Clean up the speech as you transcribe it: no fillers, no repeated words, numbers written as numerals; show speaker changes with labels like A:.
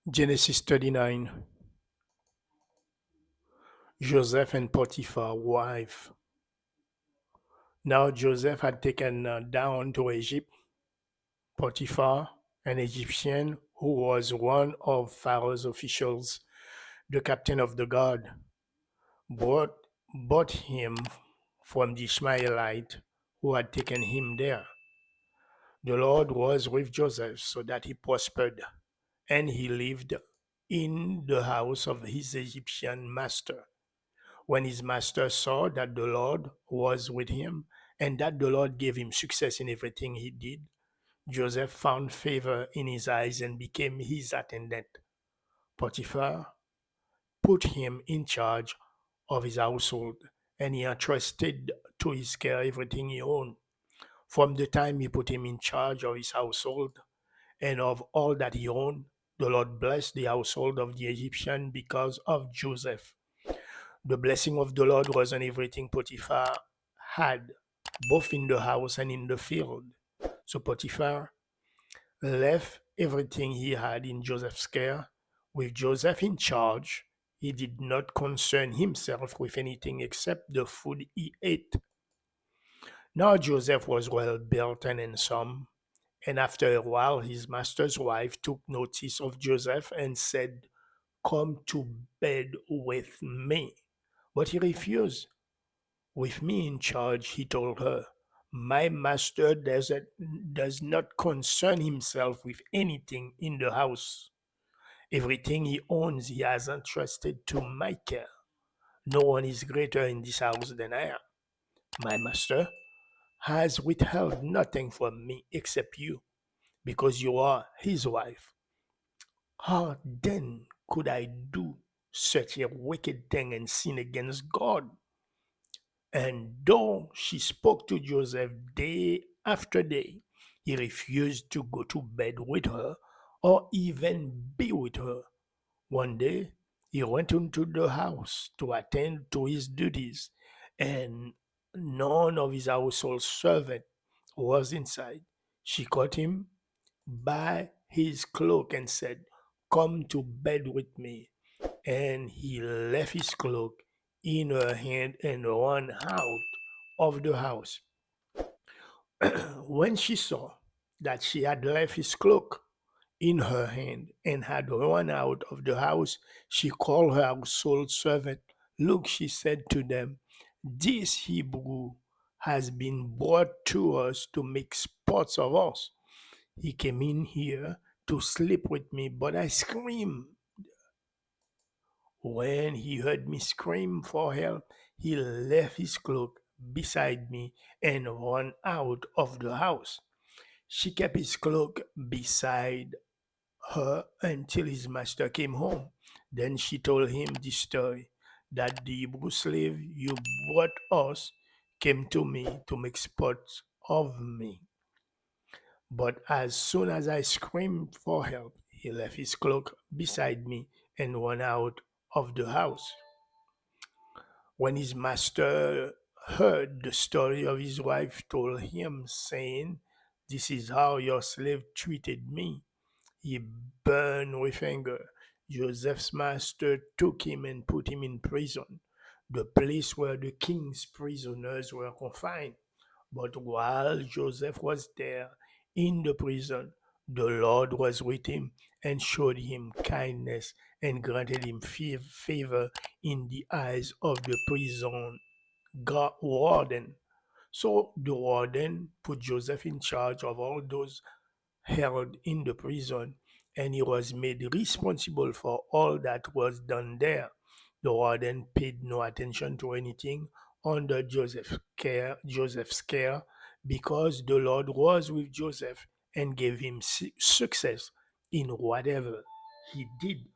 A: Genesis 39. Joseph and Potiphar's wife. Now Joseph had taken down to Egypt Potiphar, an Egyptian who was one of Pharaoh's officials, the captain of the guard, bought, bought him from the Ishmaelite who had taken him there. The Lord was with Joseph so that he prospered, and he lived in the house of his Egyptian master. When his master saw that the Lord was with him and that the Lord gave him success in everything he did, Joseph found favor in his eyes and became his attendant. Potiphar put him in charge of his household, and he entrusted to his care everything he owned. From the time he put him in charge of his household and of all that he owned, the Lord blessed the household of the Egyptian because of Joseph. The blessing of the Lord was on everything Potiphar had, both in the house and in the field. So Potiphar left everything he had in Joseph's care. With Joseph in charge, he did not concern himself with anything except the food he ate. Now Joseph was well built and handsome, and after a while his master's wife took notice of Joseph and said, "Come to bed with me." But he refused. "With me in charge," he told her, "my master does not concern himself with anything in the house. Everything he owns he has entrusted to my care. No one is greater in this house than I am. My master has withheld nothing from me except you, because you are his wife. How then could I do such a wicked thing and sin against God?" And though she spoke to Joseph day after day, he refused to go to bed with her or even be with her. One day, he went into the house to attend to his duties, and none of his household servant was inside. She caught him by his cloak and said, "Come to bed with me." And he left his cloak in her hand and ran out of the house. When she saw that she had left his cloak in her hand and had run out of the house, she called her household servant. "Look," she said to them, "this Hebrew has been brought to us to make sports of us. He came in here to sleep with me, but I screamed. When he heard me scream for help, he left his cloak beside me and ran out of the house." She kept his cloak beside her until his master came home. Then she told him this story, that the Hebrew slave you brought us came to me to make sport of me. But as soon as I screamed for help, he left his cloak beside me and ran out of the house. When his master heard the story of his wife told him, saying, "This is how your slave treated me," he burned with anger. Joseph's master took him and put him in prison, the place where the king's prisoners were confined. But while Joseph was there in the prison, the Lord was with him and showed him kindness and granted him favor in the eyes of the prison warden. So the warden put Joseph in charge of all those held in the prison, and he was made responsible for all that was done there. The warden paid no attention to anything under Joseph's care, because the Lord was with Joseph and gave him success in whatever he did.